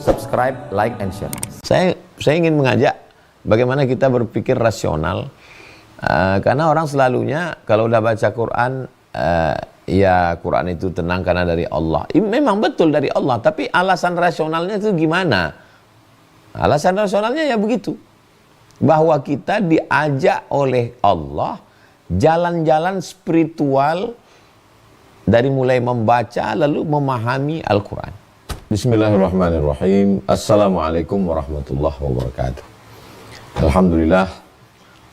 subscribe, like, and share. Saya ingin mengajak bagaimana kita berpikir rasional, karena orang selalunya kalau udah baca Quran, ya Quran itu tenang karena dari Allah. Memang betul dari Allah, tapi alasan rasionalnya itu gimana? Alasan rasionalnya ya begitu, bahwa kita diajak oleh Allah jalan-jalan spiritual dari mulai membaca lalu memahami Al-Quran. Bismillahirrahmanirrahim. Assalamualaikum warahmatullahi wabarakatuh. Alhamdulillah.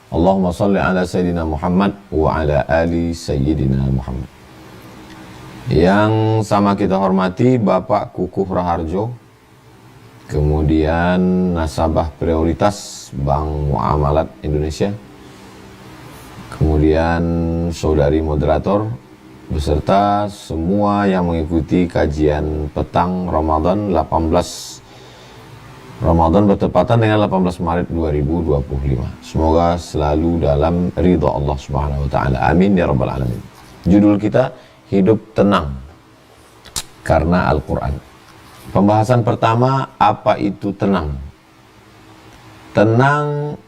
Allahumma salli ala Sayyidina Muhammad wa ala ali Sayyidina Muhammad. Yang sama kita hormati Bapak Kukuh Raharjo, kemudian nasabah prioritas Bank Muamalat Indonesia, kemudian saudari moderator, beserta semua yang mengikuti kajian petang Ramadan 18 Ramadan bertepatan dengan 18 Maret 2025. Semoga selalu dalam ridha Allah Subhanahu wa taala. Amin ya rabbal alamin. Judul kita hidup tenang karena Al-Qur'an. Pembahasan pertama, apa itu tenang? Tenang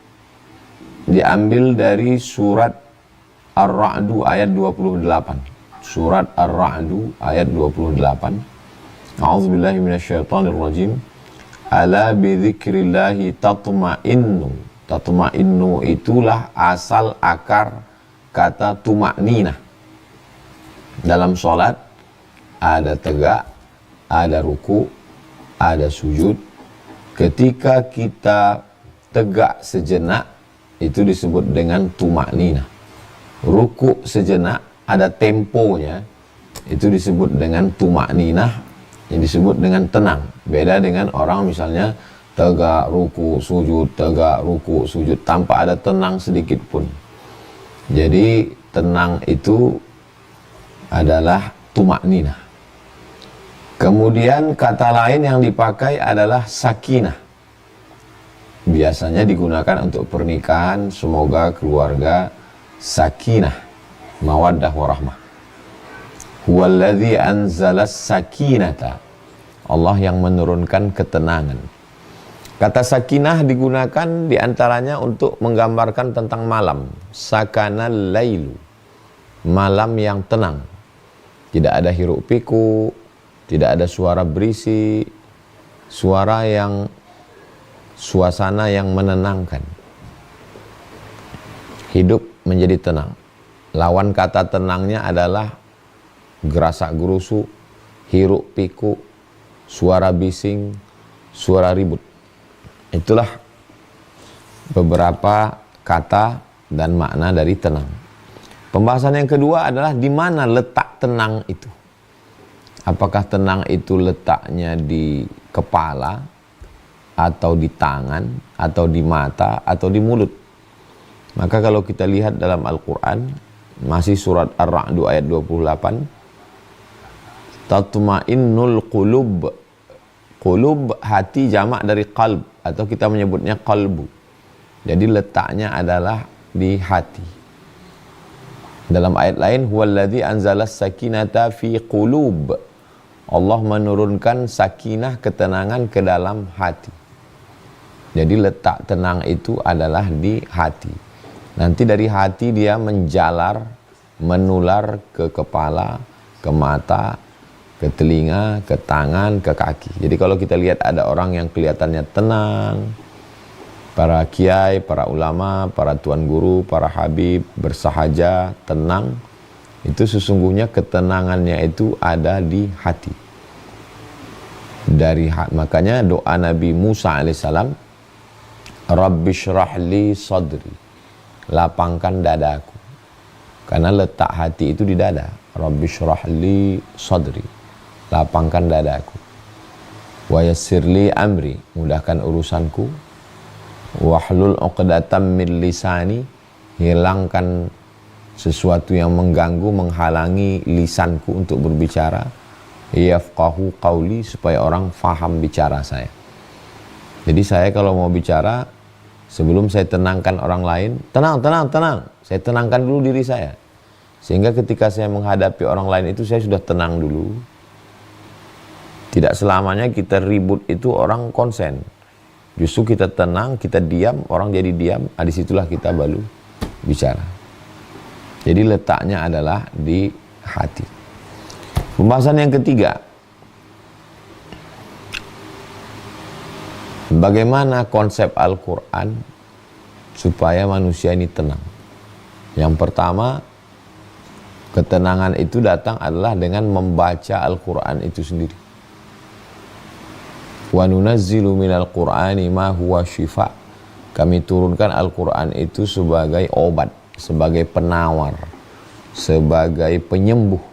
diambil dari surat Ar-Ra'du ayat 28. Surat Ar-Ra'du ayat 28. A'udzubillahi minasyaitonirrajim. Ala bidzikrillahi tatma'innu. Tatma'innu itulah asal akar kata tuma'ninah. Dalam sholat ada tegak, ada ruku, ada sujud. Ketika kita tegak sejenak, itu disebut dengan tuma'ninah. Ruku sejenak, ada temponya, itu disebut dengan tuma'ninah, yang disebut dengan tenang. Beda dengan orang misalnya tegak, ruku, sujud tanpa ada tenang sedikit pun. Jadi tenang itu adalah tuma'ninah. Kemudian kata lain yang dipakai adalah sakinah. Biasanya digunakan untuk pernikahan, semoga keluarga sakinah, mawaddah warahmah. Huwallazi anzalas sakinata. Allah yang menurunkan ketenangan. Kata sakinah digunakan diantaranya untuk menggambarkan tentang malam. Sakanal lailu. Malam yang tenang. Tidak ada hiruk pikuk, tidak ada suara berisik, suasana yang menenangkan. Hidup menjadi tenang. Lawan kata tenangnya adalah gerasak gerusu, hiruk pikuk, suara bising, suara ribut. Itulah beberapa kata dan makna dari tenang. Pembahasan yang kedua adalah di mana letak tenang itu. Apakah tenang itu letaknya di kepala, atau di tangan, atau di mata, atau di mulut? Maka kalau kita lihat dalam Al-Quran, masih surat Ar-Ra'du ayat 28, tatma'innul qulub. Qulub hati, jamak dari qalb, atau kita menyebutnya qalbu. Jadi letaknya adalah di hati. Dalam ayat lain, huwallazi anzalas sakinata fi qulub. Allah menurunkan sakinah, ketenangan ke dalam hati. Jadi letak tenang itu adalah di hati. Nanti dari hati dia menjalar, menular ke kepala, ke mata, ke telinga, ke tangan, ke kaki. Jadi kalau kita lihat ada orang yang kelihatannya tenang, para kiai, para ulama, para tuan guru, para habib, bersahaja, tenang, itu sesungguhnya ketenangannya itu ada di hati. Makanya doa Nabi Musa alaihissalam, Rabbi syrah li sadri, lapangkan dadaku. Karena letak hati itu di dada. Rabbi syrah li sadri, lapangkan dadaku. Wa yassir li amri, mudahkan urusanku. Wahlul 'uqdatam min lisani, hilangkan sesuatu yang mengganggu, menghalangi lisanku untuk berbicara. Yafqahu qawli, supaya orang faham bicara saya. Jadi saya kalau mau bicara, sebelum saya tenangkan orang lain, tenang. Saya tenangkan dulu diri saya. Sehingga ketika saya menghadapi orang lain itu saya sudah tenang dulu. Tidak selamanya kita ribut itu orang konsen. Justru kita tenang, kita diam, orang jadi diam, disitulah kita baru bicara. Jadi letaknya adalah di hati. Pembahasan yang ketiga, bagaimana konsep Al-Quran supaya manusia ini tenang. Yang pertama, ketenangan itu datang adalah dengan membaca Al-Quran itu sendiri. Wa nunazzilu minal Qur'ani ma huwa syifa. Kami turunkan Al-Quran itu sebagai obat, sebagai penawar, sebagai penyembuh.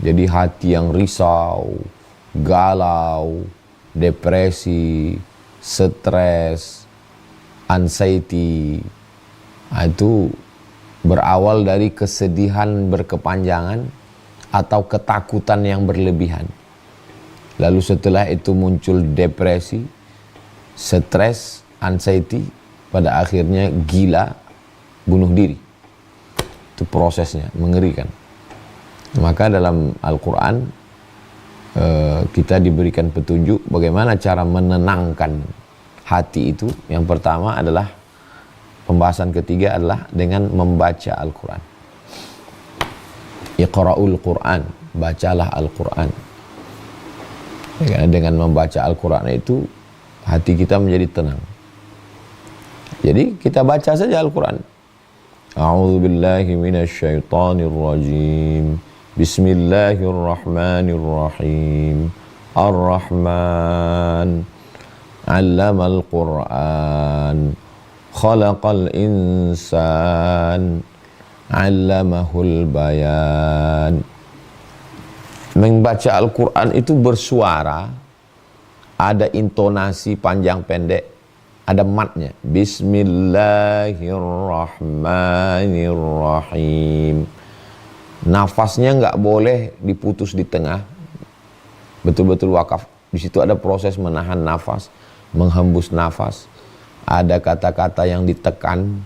Jadi hati yang risau, galau, depresi, stres, anxiety, itu berawal dari kesedihan berkepanjangan atau ketakutan yang berlebihan. Lalu setelah itu muncul depresi, stres, anxiety, pada akhirnya gila, bunuh diri. Itu prosesnya, mengerikan. Maka dalam Al-Quran kita diberikan petunjuk bagaimana cara menenangkan hati itu. Yang pertama adalah, pembahasan ketiga adalah dengan membaca Al-Quran. Iqra'ul Quran, bacalah Al-Quran. Dengan membaca Al-Quran itu hati kita menjadi tenang. Jadi kita baca saja Al-Quran. A'udzubillahi minasyaitonirrajim. Bismillahirrahmanirrahim. Ar-Rahman 'allamal Qur'an. Khalaqal insan. 'allamahul bayan. Membaca Al-Quran itu bersuara, ada intonasi panjang pendek, ada matnya. Bismillahirrahmanirrahim. Nafasnya nggak boleh diputus di tengah, betul-betul wakaf. Di situ ada proses menahan nafas, menghembus nafas. Ada kata-kata yang ditekan,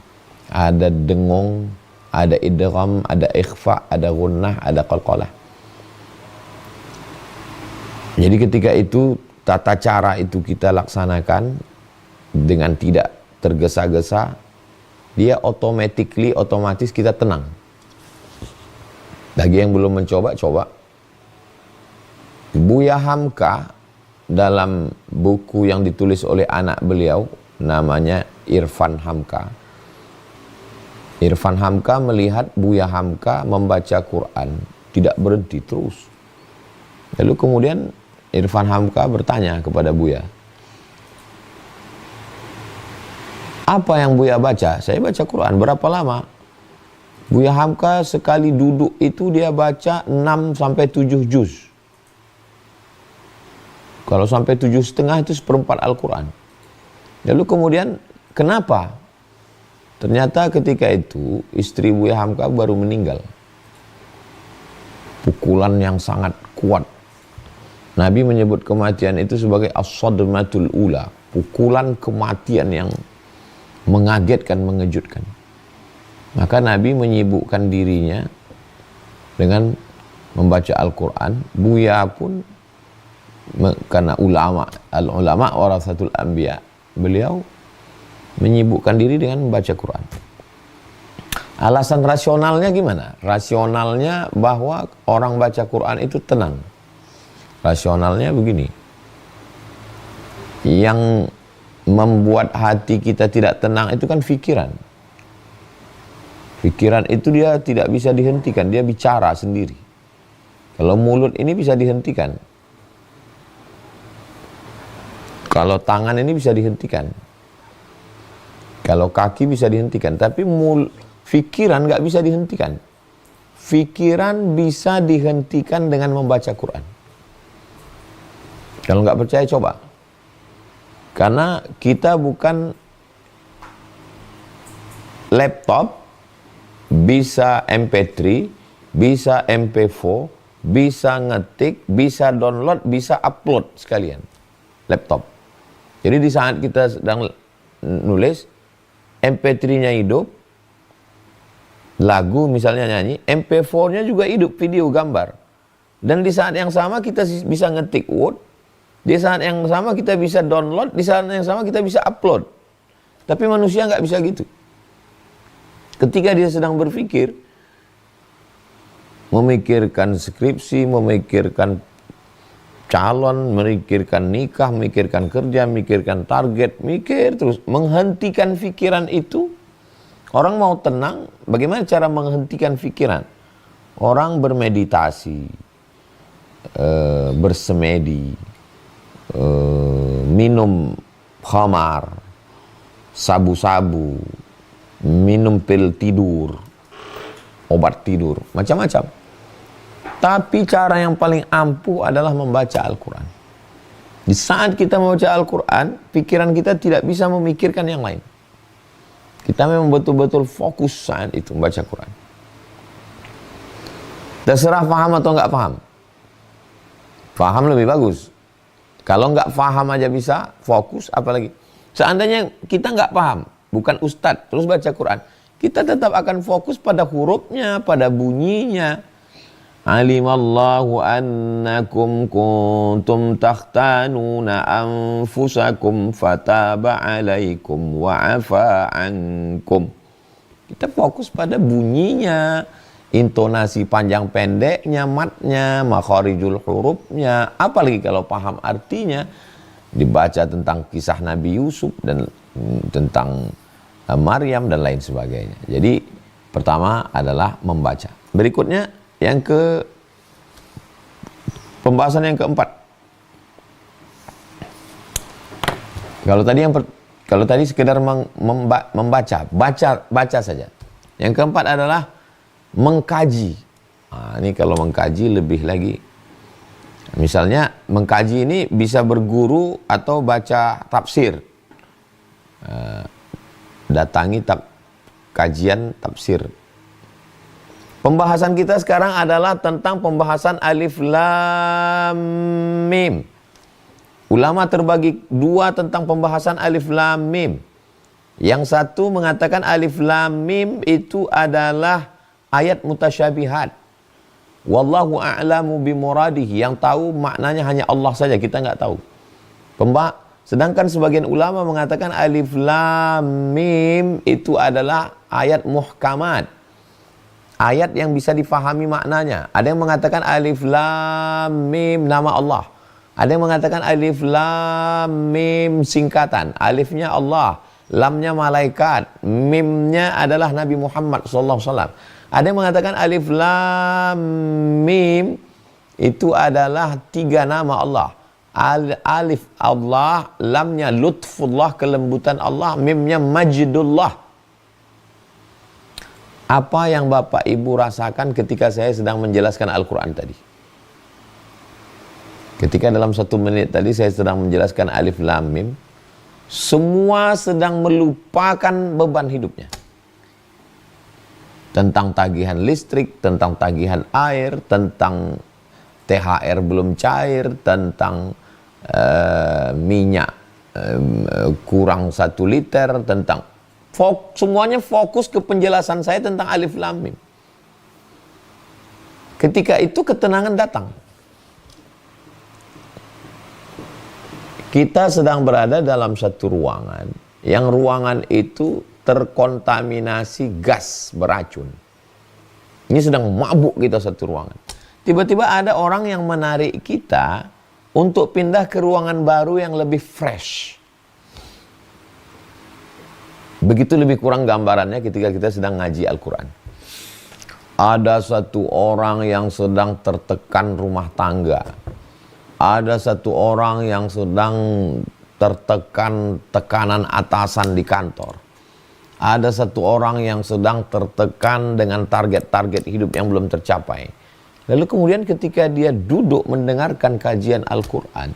ada dengung, ada idgham, ada ikhfa, ada gunnah, ada qalqalah. Jadi ketika itu tata cara itu kita laksanakan dengan tidak tergesa-gesa, dia otomatis kita tenang. Bagi yang belum mencoba, coba. Buya Hamka dalam buku yang ditulis oleh anak beliau, namanya Irfan Hamka. Irfan Hamka melihat Buya Hamka membaca Quran, tidak berhenti terus. Lalu kemudian Irfan Hamka bertanya kepada Buya, apa yang Buya baca? Saya baca Quran. Berapa lama? Buya Hamka sekali duduk itu dia baca 6-7 juz. Kalau sampai 7,5 itu seperempat Al-Quran. Lalu kemudian kenapa? Ternyata ketika itu istri Buya Hamka baru meninggal. Pukulan yang sangat kuat. Nabi menyebut kematian itu sebagai as-sadmatul ula, pukulan kematian yang mengagetkan, mengejutkan. Maka Nabi menyibukkan dirinya dengan membaca Al-Quran. Buya pun, karena al-ulama warathatul anbiya, beliau menyibukkan diri dengan membaca Quran. Alasan rasionalnya gimana? Rasionalnya bahwa orang baca Quran itu tenang. Rasionalnya begini, yang membuat hati kita tidak tenang itu kan pikiran. Pikiran itu dia tidak bisa dihentikan, dia bicara sendiri. Kalau mulut ini bisa dihentikan, kalau tangan ini bisa dihentikan, kalau kaki bisa dihentikan, tapi pikiran nggak bisa dihentikan. Pikiran bisa dihentikan dengan membaca Quran. Kalau nggak percaya coba. Karena kita bukan laptop, bisa MP3, bisa MP4, bisa ngetik, bisa download, bisa upload sekalian. Laptop. Jadi di saat kita sedang nulis, MP3-nya hidup, lagu misalnya nyanyi, MP4-nya juga hidup, video, gambar. Dan di saat yang sama kita bisa ngetik Word, di saat yang sama kita bisa download, di saat yang sama kita bisa upload. Tapi manusia nggak bisa gitu. Ketika dia sedang berpikir, memikirkan skripsi, memikirkan calon, memikirkan nikah, memikirkan kerja, memikirkan target, mikir terus, menghentikan pikiran itu. Orang mau tenang, bagaimana cara menghentikan pikiran? Orang bermeditasi, bersemedi, minum khamar, sabu-sabu, minum pil tidur, obat tidur, macam-macam. Tapi cara yang paling ampuh adalah membaca Al-Quran. Di saat kita membaca Al-Quran, pikiran kita tidak bisa memikirkan yang lain. Kita memang betul-betul fokus saat itu membaca Quran. Terserah paham atau nggak paham. Paham lebih bagus. Kalau nggak paham aja bisa, fokus apalagi. Seandainya kita nggak paham, bukan ustadz, terus baca Quran, kita tetap akan fokus pada hurufnya, pada bunyinya. Alimallahu annakum kuntum takhtanuna anfusakum fataba alaikum wa'afa ankum. Kita fokus pada bunyinya, intonasi panjang pendeknya, matnya, makharijul hurufnya. Apalagi kalau paham artinya, dibaca tentang kisah Nabi Yusuf dan tentang Maryam dan lain sebagainya. Jadi pertama adalah membaca. Berikutnya pembahasan yang keempat. Kalau tadi sekedar baca saja. Yang keempat adalah mengkaji. Ini kalau mengkaji lebih lagi. Misalnya mengkaji ini bisa berguru atau baca tafsir. Datangi kajian tafsir. Pembahasan kita sekarang adalah tentang pembahasan alif lam mim. Ulama terbagi dua tentang pembahasan alif lam mim. Yang satu mengatakan alif lam mim itu adalah ayat mutasyabihat. Wallahu a'lamu bimuradihi. Yang tahu maknanya hanya Allah saja, kita nggak tahu. Sedangkan sebagian ulama mengatakan alif lam mim itu adalah ayat muhkamat. Ayat yang bisa difahami maknanya. Ada yang mengatakan alif lam mim nama Allah. Ada yang mengatakan alif lam mim singkatan. Alifnya Allah, lamnya malaikat, mimnya adalah Nabi Muhammad SAW. Ada yang mengatakan alif lam mim itu adalah 3 nama Allah. Alif Allah, lamnya lutfullah, kelembutan Allah, mimnya majdullah. Apa yang Bapak Ibu rasakan ketika saya sedang menjelaskan Al-Quran tadi? Ketika dalam 1 menit tadi saya sedang menjelaskan alif lam mim, semua sedang melupakan beban hidupnya. Tentang tagihan listrik, tentang tagihan air, tentang THR belum cair, tentang minyak kurang 1 liter, tentang semuanya fokus ke penjelasan saya tentang alif lam mim. Ketika itu ketenangan datang. Kita sedang berada dalam satu ruangan, yang ruangan itu terkontaminasi gas beracun. Ini sedang mabuk kita satu ruangan. Tiba-tiba ada orang yang menarik kita untuk pindah ke ruangan baru yang lebih fresh. Begitu lebih kurang gambarannya ketika kita sedang ngaji Al-Quran. Ada satu orang yang sedang tertekan rumah tangga. Ada satu orang yang sedang tertekan tekanan atasan di kantor. Ada satu orang yang sedang tertekan dengan target-target hidup yang belum tercapai. Lalu kemudian ketika dia duduk mendengarkan kajian Al-Quran.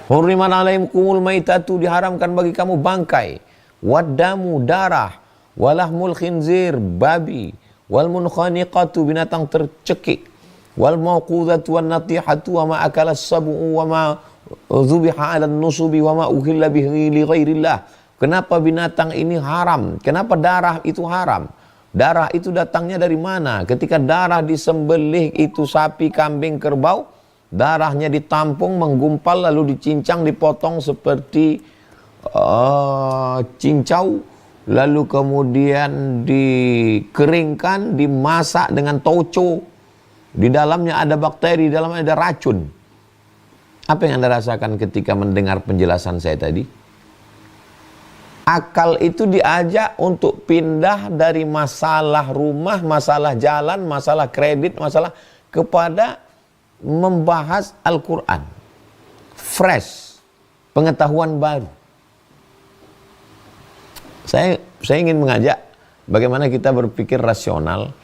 Hurriman alaikumul maitatu, diharamkan bagi kamu bangkai. Wadamu, darah, walahmul khinzir, babi, wal munkhaniqatu, binatang tercekik, wal mauqudatu wan natihatu, wa ma akala sabu'u, wa ma zubiha 'ala nusubi, wa ma uhilla bihi li ghairillah. Kenapa binatang ini haram? Kenapa darah itu haram? Darah itu datangnya dari mana? Ketika darah disembelih itu sapi, kambing, kerbau, darahnya ditampung, menggumpal, lalu dicincang, dipotong seperti cincau, lalu kemudian dikeringkan, dimasak dengan toco. Di dalamnya ada bakteri, di dalamnya ada racun. Apa yang Anda rasakan ketika mendengar penjelasan saya tadi? Akal itu diajak untuk pindah dari masalah rumah, masalah jalan, masalah kredit, masalah kepada membahas Al-Quran. Fresh, pengetahuan baru. Saya ingin mengajak bagaimana kita berpikir rasional.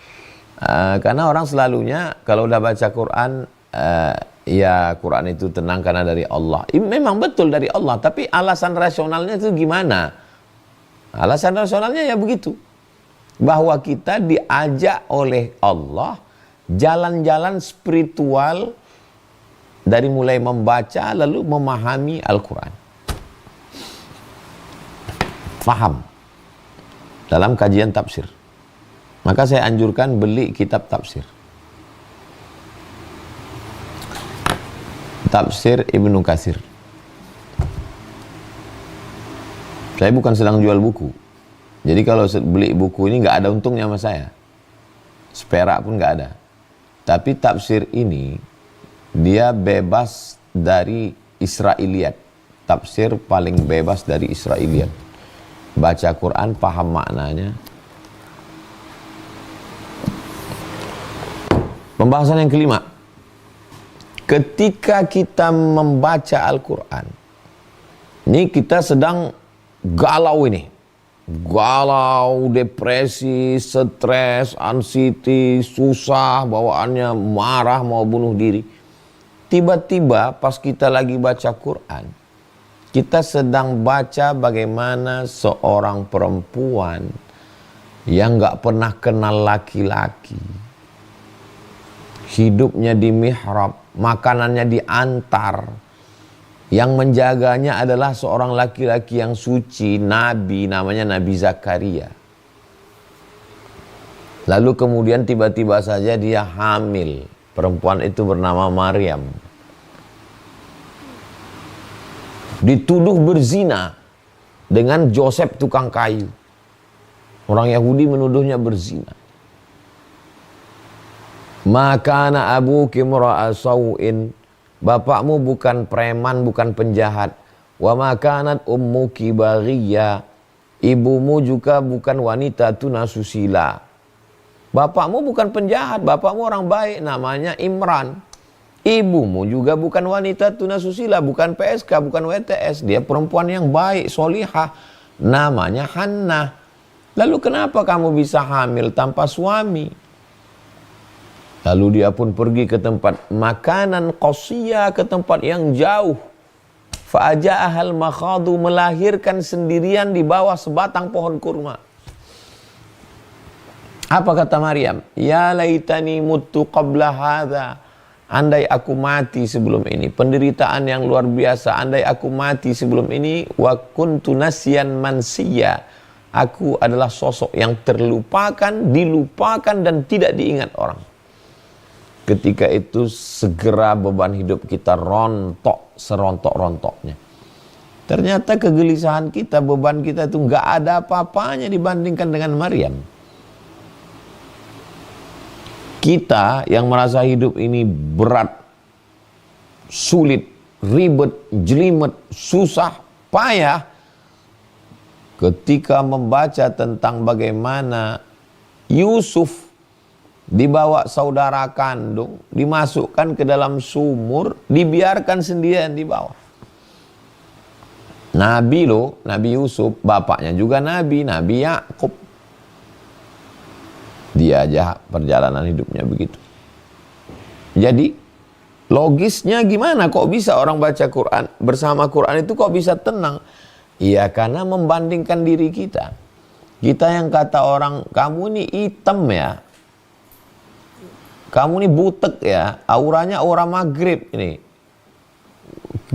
Karena orang selalunya kalau udah baca Quran, ya Quran itu tenang karena dari Allah. Memang betul dari Allah, tapi alasan rasionalnya itu gimana? Alasan rasionalnya ya begitu. Bahwa kita diajak oleh Allah jalan-jalan spiritual dari mulai membaca lalu memahami Al-Quran. Faham dalam kajian tafsir. Maka saya anjurkan beli kitab tafsir. Tafsir Ibnu Katsir. Saya bukan sedang jual buku. Jadi kalau beli buku ini nggak ada untungnya sama saya. Seperak pun nggak ada. Tapi tafsir ini dia bebas dari Israiliyat. Tafsir paling bebas dari Israiliyat. Baca Quran, paham maknanya. Pembahasan yang kelima. Ketika kita membaca Al-Quran, ini kita sedang galau ini. Galau, depresi, stres, anxiety, susah, bawaannya marah, mau bunuh diri. Tiba-tiba pas kita lagi baca Quran, kita sedang baca bagaimana seorang perempuan yang gak pernah kenal laki-laki, hidupnya di mihrab, makanannya diantar, yang menjaganya adalah seorang laki-laki yang suci, nabi, namanya Nabi Zakaria. Lalu kemudian tiba-tiba saja dia hamil. Perempuan itu bernama Maryam. Dituduh berzina dengan Joseph tukang kayu. Orang Yahudi menuduhnya berzina. Makana abuki mura'a sawin. Bapakmu bukan preman, bukan penjahat. Wa makanat ummuki baghiya. Ibumu juga bukan wanita tunasusila. Bapakmu bukan penjahat, bapakmu orang baik, namanya Imran. Ibumu juga bukan wanita tunasusila, bukan PSK, bukan WTS. Dia perempuan yang baik, solihah, namanya Hannah. Lalu kenapa kamu bisa hamil tanpa suami? Lalu dia pun pergi ke tempat makanan qasiyah, ke tempat yang jauh. Fa'aja'ahal makhadu, melahirkan sendirian di bawah sebatang pohon kurma. Apa kata Maryam? Ya laitani muttu qabla hadha. Andai aku mati sebelum ini. Penderitaan yang luar biasa. Andai aku mati sebelum ini. Wa kuntu nasyan mansiya. Aku adalah sosok yang terlupakan, dilupakan dan tidak diingat orang. Ketika itu segera beban hidup kita rontok, serontok-rontoknya. Ternyata kegelisahan kita, beban kita itu nggak ada apa-apanya dibandingkan dengan Maryam. Kita yang merasa hidup ini berat, sulit, ribet, jelimet, susah, payah, ketika membaca tentang bagaimana Yusuf dibawa saudara kandung, dimasukkan ke dalam sumur, dibiarkan sendirian di bawah. Nabi loh, Nabi Yusuf, bapaknya juga Nabi Yakub. Dia aja perjalanan hidupnya begitu. Jadi, logisnya gimana kok bisa orang baca Quran, bersama Quran itu kok bisa tenang? Iya, karena membandingkan diri kita. Kita yang kata orang, kamu ini hitam ya, kamu ini butek ya, auranya aura maghrib ini.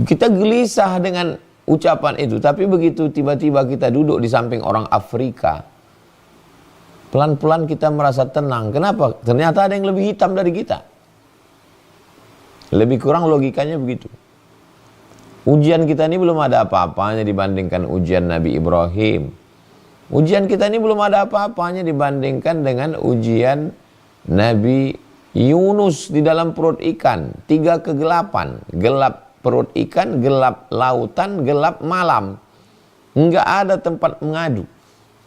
Kita gelisah dengan ucapan itu, tapi begitu tiba-tiba kita duduk di samping orang Afrika, Pelan-pelan kita merasa tenang. Kenapa? Ternyata ada yang lebih hitam dari kita. Lebih kurang logikanya begitu. Ujian kita ini belum ada apa-apanya dibandingkan ujian Nabi Ibrahim. Ujian kita ini belum ada apa-apanya dibandingkan dengan ujian Nabi Yunus di dalam perut ikan. 3 kegelapan. Gelap perut ikan, gelap lautan, gelap malam. Enggak ada tempat mengadu.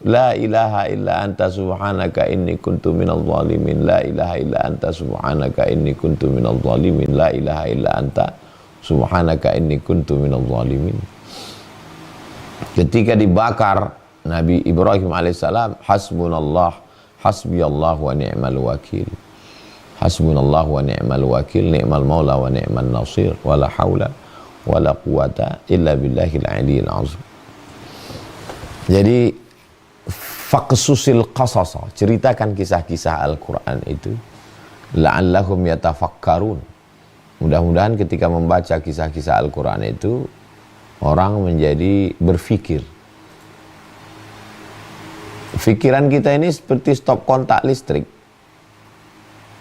La ilaha illa anta subhanaka inni kuntu minal zalimin. La ilaha illa anta subhanaka inni kuntu minal zalimin. La ilaha illa anta subhanaka inni kuntu minal zalimin. Ketika dibakar Nabi Ibrahim alaihissalam, hasbunallah, hasbiyallah wa ni'mal wakil. Hasbunallah wa ni'mal wakil, ni'mal maula wa ni'mal nasir, wala hawla wala quwata illa billahil aliyil azim. Jadi faqsusil qasasa, ceritakan kisah-kisah Al-Quran itu, la'allahum yatafakkarun. Mudah-mudahan ketika membaca kisah-kisah Al-Quran itu, orang menjadi berfikir. Pikiran kita ini seperti stop kontak listrik.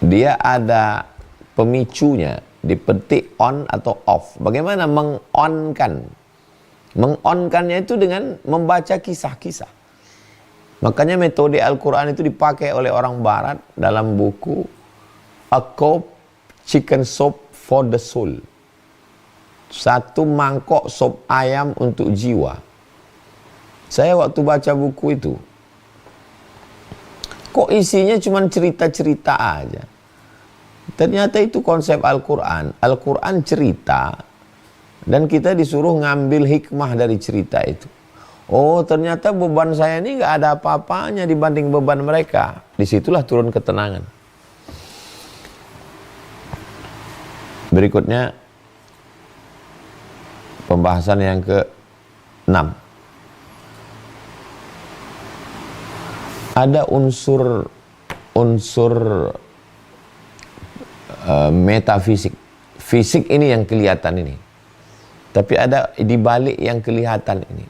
Dia ada pemicunya, dipetik on atau off. Bagaimana mengonkan? Mengonkannya itu dengan membaca kisah-kisah. Makanya metode Al-Quran itu dipakai oleh orang Barat dalam buku A Cup Chicken Soup for the Soul. 1 mangkok sop ayam untuk jiwa. Saya waktu baca buku itu, kok isinya cuma cerita-cerita aja. Ternyata itu konsep Al-Quran. Al-Quran cerita, dan kita disuruh ngambil hikmah dari cerita itu. Oh, ternyata beban saya ini nggak ada apa-apanya dibanding beban mereka. Disitulah turun ketenangan. Berikutnya, pembahasan yang ke-6. Ada unsur metafisik. Fisik ini yang kelihatan ini. Tapi ada di balik yang kelihatan ini.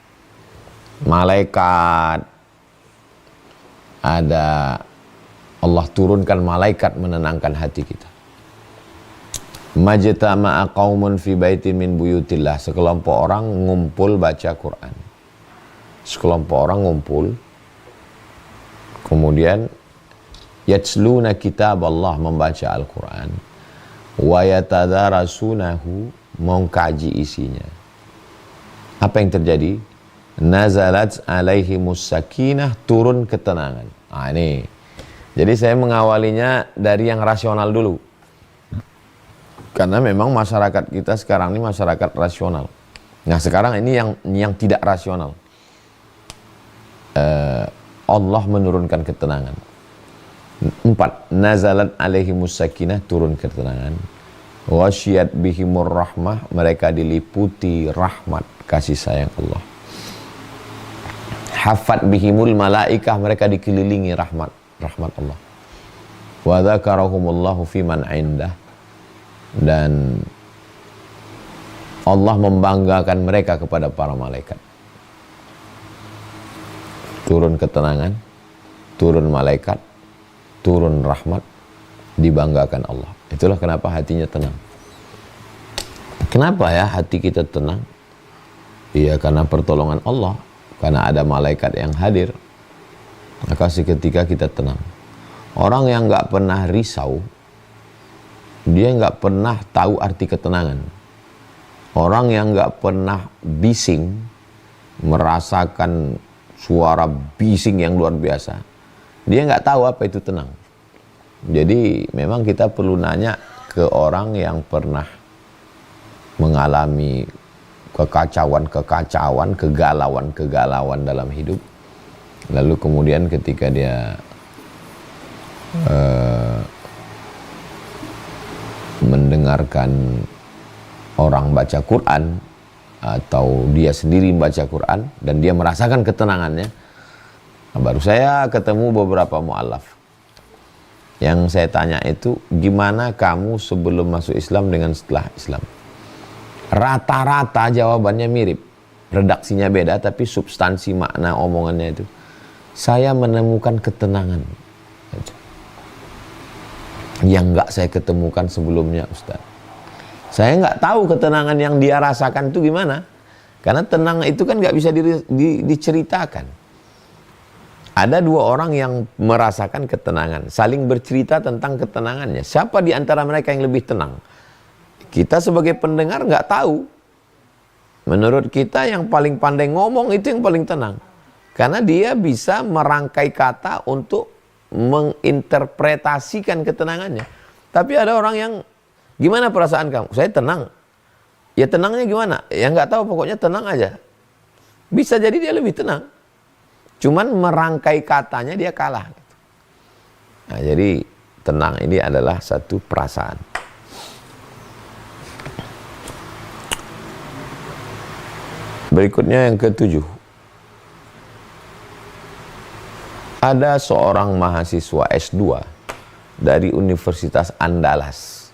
Malaikat, ada Allah turunkan malaikat menenangkan hati kita. Majtama'a qaumun fi baitin min buyutillah, sekelompok orang ngumpul baca Quran. Sekelompok orang ngumpul, kemudian yatsluna kitab Allah, membaca Al-Quran, wa yatadarasunahu, mengkaji isinya. Apa yang terjadi? Nazalat alaihimus sakinah, turun ketenangan. Ini. Jadi saya mengawalinya dari yang rasional dulu. Karena memang masyarakat kita sekarang ini masyarakat rasional. Nah, sekarang ini yang tidak rasional. Allah menurunkan ketenangan. 4. Nazalat alaihimus sakinah, turun ketenangan. Wasyiyat bihimur rahmah, mereka diliputi rahmat, kasih sayang Allah. Hafat bihimul malaikah, mereka dikelilingi rahmat Allah. Wa dzakarahumullahu fiman indah, dan Allah membanggakan mereka kepada para malaikat. Turun ketenangan, turun malaikat, turun rahmat, dibanggakan Allah. Itulah kenapa hatinya tenang. Kenapa ya hati kita tenang? Iya, karena pertolongan Allah. Karena ada malaikat yang hadir, maka seketika kita tenang. Orang yang nggak pernah risau, dia nggak pernah tahu arti ketenangan. Orang yang nggak pernah bising, merasakan suara bising yang luar biasa, dia nggak tahu apa itu tenang. Jadi memang kita perlu nanya ke orang yang pernah mengalami kekacauan, kegalauan dalam hidup. Lalu kemudian ketika dia mendengarkan orang baca Quran, atau dia sendiri membaca Quran dan dia merasakan ketenangannya, baru saya ketemu beberapa mu'alaf. Yang saya tanya itu, gimana kamu sebelum masuk Islam dengan setelah Islam? Rata-rata jawabannya mirip, redaksinya beda tapi substansi makna omongannya itu. saya menemukan ketenangan yang nggak saya ketemukan sebelumnya, Ustaz. Saya nggak tahu ketenangan yang dia rasakan itu gimana, karena tenang itu kan nggak bisa diceritakan. Ada dua orang yang merasakan ketenangan, saling bercerita tentang ketenangannya. Siapa di antara mereka yang lebih tenang? Kita sebagai pendengar nggak tahu. Menurut kita yang paling pandai ngomong itu yang paling tenang, karena dia bisa merangkai kata untuk menginterpretasikan ketenangannya. Tapi ada orang yang, gimana perasaan kamu? Saya tenang. Ya tenangnya gimana? Ya nggak tahu, pokoknya tenang aja. Bisa jadi dia lebih tenang, cuman merangkai katanya dia kalah. Nah, jadi tenang ini adalah satu perasaan. Berikutnya yang ketujuh. Ada seorang mahasiswa S2 dari Universitas Andalas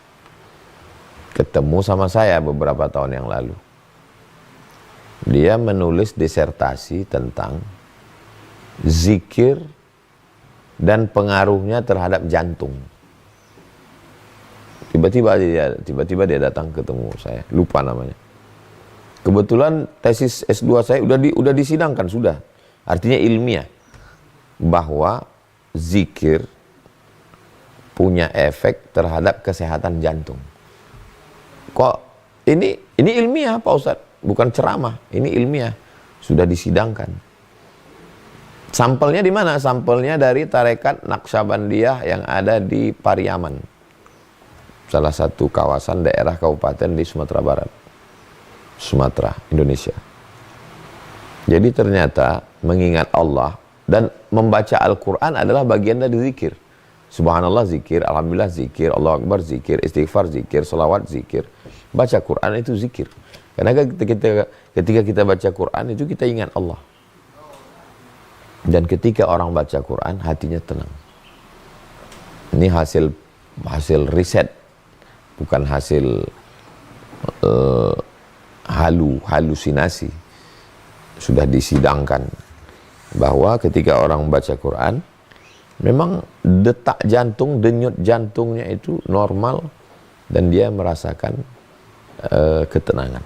ketemu sama saya beberapa tahun yang lalu. Dia menulis disertasi tentang zikir dan pengaruhnya terhadap jantung. Tiba-tiba dia datang ketemu saya, lupa namanya. Kebetulan tesis S2 saya udah disidangkan sudah. Artinya ilmiah bahwa zikir punya efek terhadap kesehatan jantung. Kok ini ilmiah Pak Ustadz, bukan ceramah, ini ilmiah, sudah disidangkan. Sampelnya di mana? Sampelnya dari tarekat Naqsyabandiyah yang ada di Pariaman, salah satu kawasan daerah kabupaten di Sumatera Barat, Sumatera, Indonesia. Jadi ternyata mengingat Allah dan membaca Al-Quran adalah bagian dari zikir. Subhanallah zikir, Alhamdulillah zikir, Allah Akbar zikir, istighfar zikir, salawat zikir. Baca Quran itu zikir. Karena ketika kita baca Quran itu kita ingat Allah. Dan ketika orang baca Quran, hatinya tenang. Ini hasil riset, bukan hasil halusinasi. Sudah disidangkan bahwa ketika orang baca Quran, memang detak jantung, denyut jantungnya itu normal dan dia merasakan ketenangan.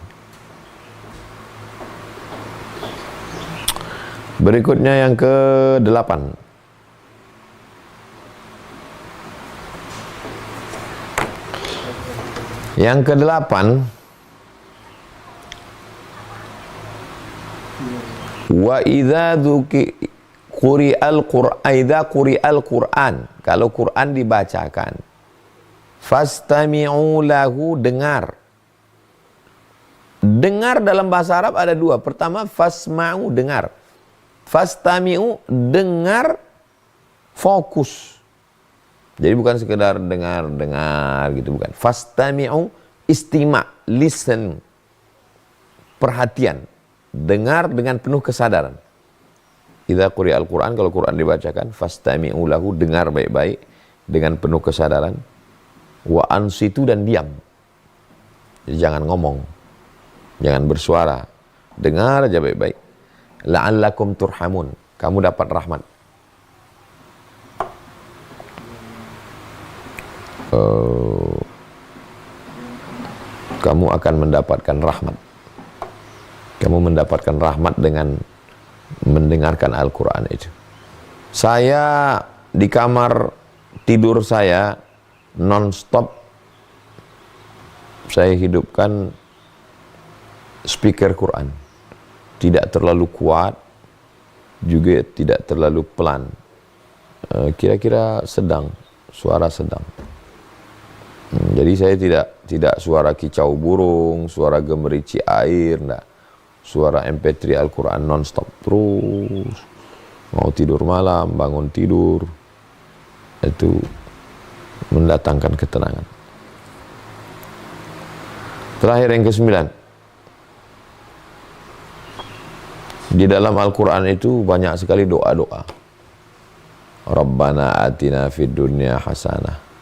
Berikutnya yang ke-8. Yang ke-8, wa idza quri'al Qur'an, kalau Quran dibacakan, fastami'u lahu, dengar. Dengar dalam bahasa Arab ada dua. Pertama, fasma'u, dengar. Fastami'u, dengar, fokus. Jadi bukan sekedar dengar gitu, bukan. Fastami'u, istima', listen, perhatian. Dengar dengan penuh kesadaran. Idza quri'al Qur'an, kalau Quran dibacakan, fastami'u lahu, dengar baik-baik dengan penuh kesadaran. Wa ansitu, dan diam. Jadi jangan ngomong, jangan bersuara, dengar aja baik-baik. La'allakum turhamun, kamu dapat rahmat. Kamu akan mendapatkan rahmat. Kamu mendapatkan rahmat dengan mendengarkan Al-Quran itu. Saya di kamar tidur saya non-stop saya hidupkan speaker Quran. Tidak terlalu kuat, juga tidak terlalu pelan. Kira-kira sedang, suara sedang. Jadi saya tidak suara kicau burung, suara gemerici air, enggak. Suara MP3 Al-Quran non-stop terus. Mau tidur malam, bangun tidur. Itu mendatangkan ketenangan. Terakhir yang ke-9. Di dalam Al-Quran itu banyak sekali doa-doa. Rabbana atina fid dunya hasanah.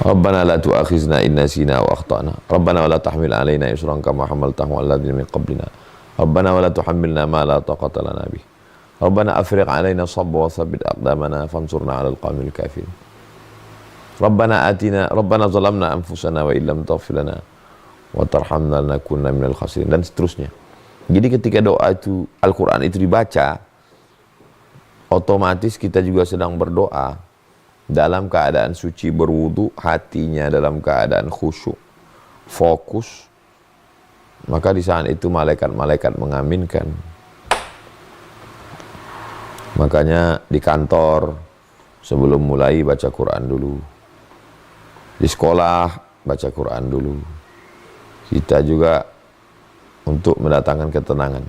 Rabbana la tu'akhizna in nasina wa akhtana. Rabbana wa la tahmil alaina isran kama hamaltahu 'alal ladzina min qablina. Rabbana wa la tuhammilna ma la taqata lana bih. Rabbana afriq alaina sabba wa tsabbit aqdamana fansurna 'alal qaumil kafirin. Rabbana zalamna anfusana wa illam taghfir lana wa tarhamna lanakunanna minal khasirin, dan seterusnya. Jadi ketika doa itu, Al-Quran itu dibaca, otomatis kita juga sedang berdoa dalam keadaan suci, berwudu, hatinya dalam keadaan khusyuk, fokus. Maka di saat itu malaikat-malaikat mengaminkan. Makanya di kantor sebelum mulai baca Quran dulu, di sekolah baca Quran dulu. Kita juga untuk mendatangkan ketenangan,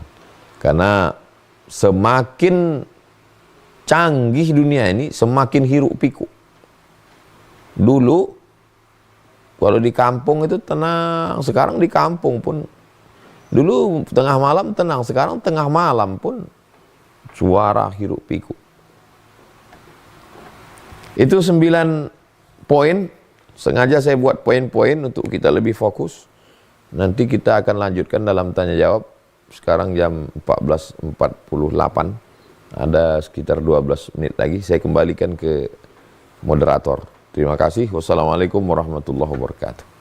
karena semakin canggih dunia ini, semakin hiruk pikuk. Dulu kalau di kampung itu tenang, sekarang di kampung pun, dulu tengah malam tenang, sekarang tengah malam pun suara hiruk pikuk. Itu 9 poin, sengaja saya buat poin-poin untuk kita lebih fokus. Nanti kita akan lanjutkan dalam tanya jawab. Sekarang jam 14.48, ada sekitar 12 menit lagi. Saya kembalikan ke moderator. Terima kasih. Wassalamualaikum warahmatullahi wabarakatuh.